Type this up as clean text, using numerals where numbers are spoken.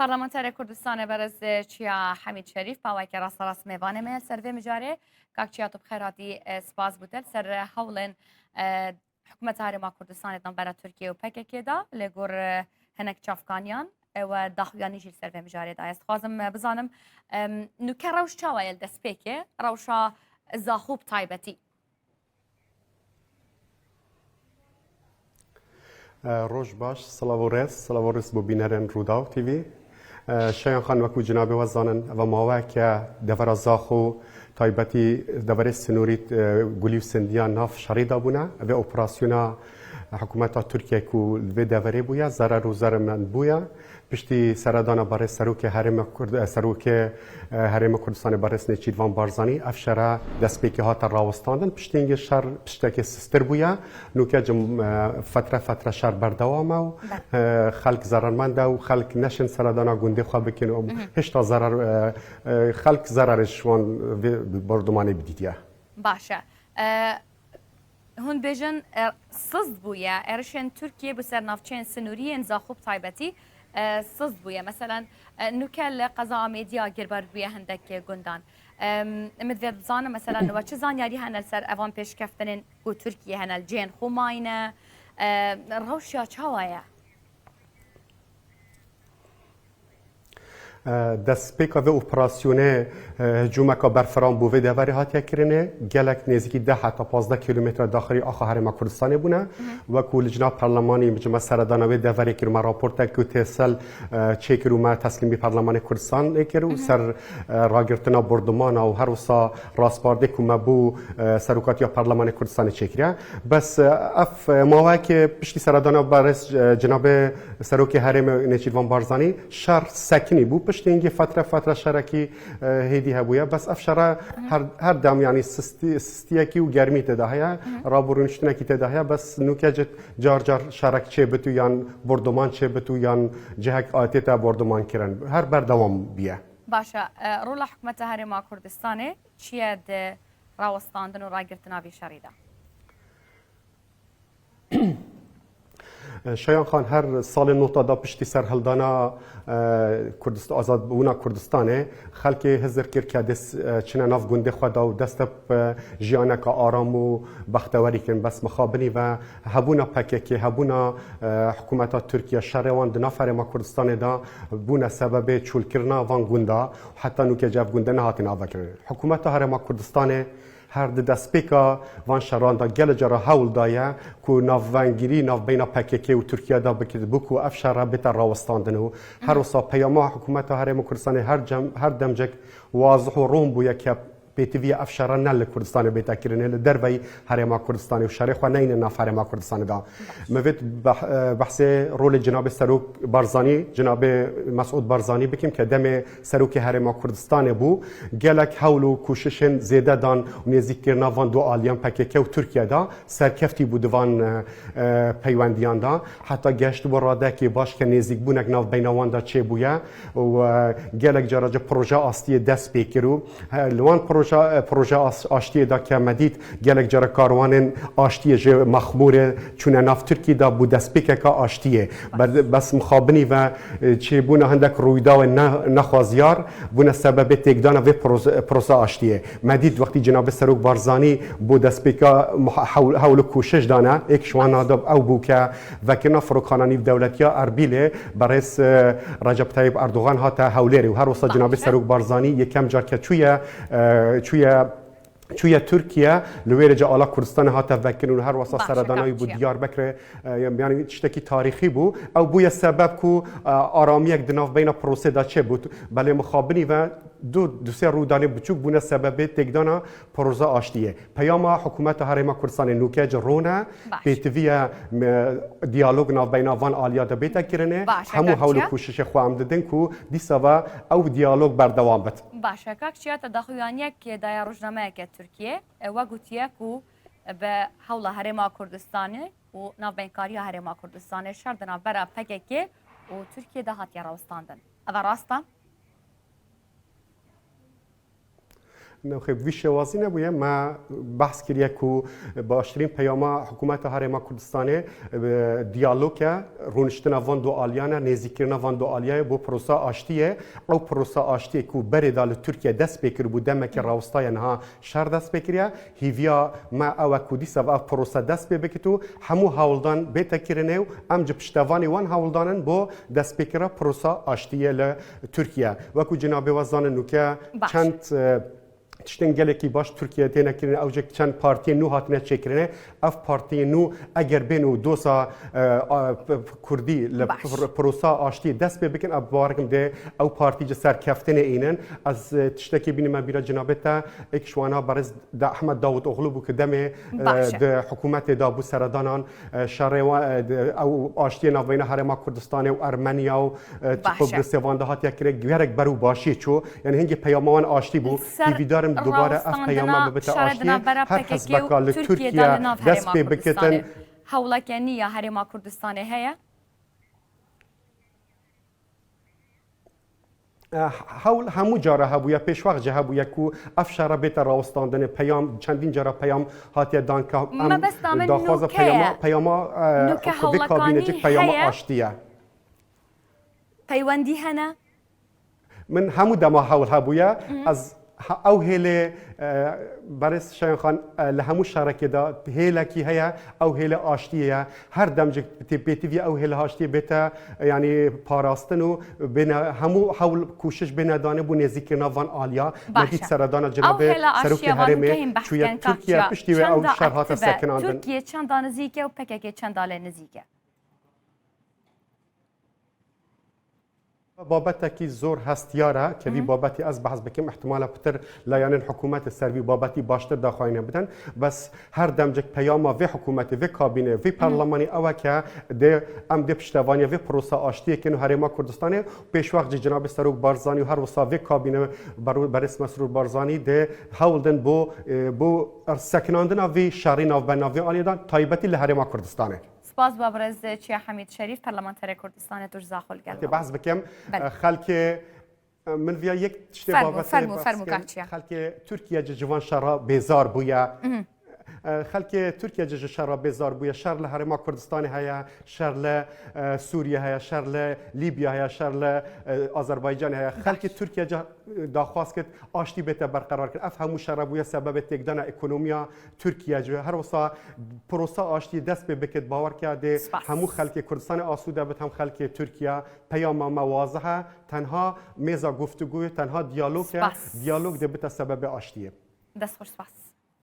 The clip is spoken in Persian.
پارلمانتر کردستان برز چیا حمید شریف باوی که راست میوانه میل سر مجاره که چیا تو بخیراتی سپاس بودل سر حولن حکومت هرما کردستان دان برای ترکیه و پکه دا لگور هنک چافکانیان و داخویانی جیل سر مجاره دا است خواستم بزنم نوکه روش چاویل دست پیکه روشا زاخوب تایبتی روش باش سلاورس بو بینرن روداو تیوی شایان خان وکو جناب وزانن و ماوه که دور زاخو تایبتی دور سنوریت گلیو سندیان ناف شریدا بونه و اپراسیونا حکومت ترکیه کو و دوره بویا ضرر و ضرر من بویا پشتی سردان برای سروک حرم کردستان برای نچیدوان بارزانی افشاره دست پیکه ها راوستاندن پشتی اینگه شر پشتک سستر بویا نوکه فتره شر بردوام و خلق ضررمند و خلق نشن سردان گنده خواه بکن و هشتا ضرر خلق ضررش وان بردمانه بدیدیه باشه هون بیجن سزد بویا ارشن ترکیه بسر نافچین سنوری انزاخوب تایبتی سزد بویا مثلا نوکل قضا میدیا گربر بویا هندک گندان مدوید بزانه مثلا نوا چه زانیاری هنل سر اوان پیش کفتنین و ترکیه هنل جین خوماینه روشیا چاوایا دست پیکا و اپراسیونه هجومک برفرام بوده دوری هاتیا کرنه گلک نزدیکی 10 تا 15 کیلومتر داخلی آخه حرم کردستان بونه و کل جناب پارلمانی مجمع سردان و دوری که ما راپورت که تسل چه که ما تسلیمی پارلمان کردستان کرد سر راگرتنا بردمان و هر وسا راسپارده که ما بو سرکاتی پارلمان کردستان چکریه بس اف ماوه که پشتی سردان برس جناب سروک حرم نچیدوان بارزانی شهر سکنی بو پشتی اینگه فتره شرکی هیدی هبویا بس افشاره هر دم یعنی سستیه کی و گرمی تداهیا رابرونشتنه کی تداهیا بس نوکه جار شرک چه بتو یان بردمان چه بتو یان جهک آتیتا بردمان کرن هر بردوام بیه باشه رول حکومت هرما کردستانه چیه ده راوستاندن و راگرتنا بی شریده شایان خان هر سال نوتا دا پشتی سر هلدانا کردستان آزاد بونا کردستانه خلک هزر کرد که دست چنه ناف گنده خدا و دست جیانه که آرام و بختوری کن بس مخابنی و هبونا پکه هبونا حکومت ترکیه شهروان دنافر ما کردستان دا بونا سبب چول کرنا وان گنده حتی نو که جاب گنده نهاتین آوا کرد حکومت هر ما کردستانه هر دست پیکا وان شهران دا گل جرا حول دایا کو ناف وانگیری ناف بینا پکه و ترکیه دا بکرد بکو افشار بهتر راوستاندنو هر وسا پیاما حکومت هر کردستان هر دمجک واضح و روم بویا که بیتوی افشار نل کردستان بیت کرنه دربی هرما کردستان و شرق و نین ناف هرما کردستان دا موید بحث رول جناب سروک بارزانی جناب مسعود بارزانی بکیم که دم سروک هرما کردستان بو گلک حول و کوششن زیاده دان و نزدیک کرنا وان دو آلیان پکه و ترکیه دا سرکفتی بود وان پیوندیان دا حتی گشت براده که باش که نزدیک بونک ناف بینوان دا چه بویا و گلک جراج پروژه آستی دست بکرو لوان پروژه آشتی دا که مدید گلک جرا کاروان آشتی ج مخمور چون ناف ترکی دا بود دست پیکه که آشتیه بس مخابنی و چه بونه هندک رویدا و نخوازیار بونه سبب تکدان و پروژه آشتیه مدید وقتی جناب سروک بارزانی بود دست پیکه حول کوشش دانه یک شوان آداب او بو که وکنا فروخانانی دولتی اربیله برایس رجب طیب اردوغان هاته حوله و هر وسط جناب سروک بارزانی یکم جا که چویا ترکیه لویر جا آلا کردستان ها تفکرون هر وسط سردانایی بود دیار بکره یعنی چشتکی تاریخی بود او بوی سبب کو آرامی یک دناف بین پروسه دا چه بود بله مخابنی و دو سه رودانه بچوک بونه سبب تکدانا پروژه آشتیه پیام حکومت هرما کردستان نوکج رونه بیتوی دیالوگ ناف بین وان آلیا دا بیت کرنه همو حول کوشش خواهم دادن کو دیسا او دیالوگ بردوام بد باشه کاک چیا تداخلیانیه که دایر روزنامه که ترکیه و گوتیه کو به حول هرما کردستانه و ناف بینکاری هرما کردستانه شردنا برا پکه و ترکیه دهات یا راستاندن اما راستا نه خب وی شوازی نبوده ما بحث کردیم که باشترین پیام حکومت هرما کردستان دیالوگ رونشتن وان دو آلیانه نزدیکیرن وان دو آلیای با پروسا آشتیه او پروسا آشتی که بر دال ترکیه دست بکر بوده مک راوستای نها شر دست بکریه هیویا ما او کودی سو پروسا دست بکتو همو هولدان بتکرنه و ام جبشتوانی وان هولدانن با دست بکره پروسا آشتیه ل ترکیه و کو جناب وزان نوکه چند تشتنگله کی باش ترکیه تینا کرن اوج چند پارتی نو هاتنه چکرنه اف پارتی نو اگر بینو دوسا کردی لپروسا آشتی دست بکن اب بارکم ده او پارتی جسر کفتن اینن از تشتکی بینم بیرا جنابتا اکشوانا برز دا احمد داوود اغلو بو کدمه ده حکومت دابو سردانان شر او آشتی نوین هرما کردستان و ارمنیا و تقب سوانده هات یکره گرگ برو باشی چو یعنی هنگی پیامان آشتی بو دیدارم دوباره اف پیام ببت آشتی هر حزب کال ترکیه دست به بکتن حولک نیا هرما کردستان هیا حول همو جاره هبویا پیش وقت جه هبویا کو اف شربت راوستاندن پیام چندین جاره پیام هاتیه دان که ام داخواز پیام خود کابینه پیام آشتیه پیوندی هنه من همو دما حول هبویا از او هله برس شاین خان لهمو شرکه دا هله کی هيا او هله آشتیه هر دمج تبیتی او هله آشتی بتا یعنی پاراستنو بین همو حول کوشش بین دانه بو نزدیک نوان آلیا مدید سردان جناب سروک هرمه چوی ترکیه پشتی و او شرحات سکناندن ترکیه چند نزدیکه و پکک چند نزدیکه بابتی زور هستیاره که وی بابتی از بحث بکم احتمالا بتر لایان حکومت سروی بابتی باشتر داخاینه بدن بس هر دمجک پیام و حکومت و کابینه و پارلمانی او که ده ام ده پشتوانی و پروسا آشتی که هرما کردستانه پیش وقت جناب سروک بارزانی و هر وسا و کابینه بر اسم مسرور بارزانی ده هولدن بو سکناندن و شهری ناو بناوی آلیدان تایبتی لهرما کردستانه سپاس بابرز چیا حمید شریف پارلمانتر کردستان توش داخل گل بحث بکم خلک من ویا یک تشتی بابت فرمو خلک ترکیه جوان شرا بیزار بویا خلک ترکیه جه شر بیزار بویا شر له هرما کردستان هيا شر له سوریه هيا شر له لیبیا هيا شر له آذربایجان هيا خلک ترکیه جه داخواست کرد آشتی بهت برقرار کرد افهمو شر بویا سبب تکدان اکونومیا ترکیه جه هر وسا پروسا آشتی دست به بکت باور کرده همو خلک کردستان آسوده بت هم خلک ترکیه پیام مواضحه تنها میزا گفتگو تنها دیالوگ ده بت سبب آشتیه دست خوش سپاس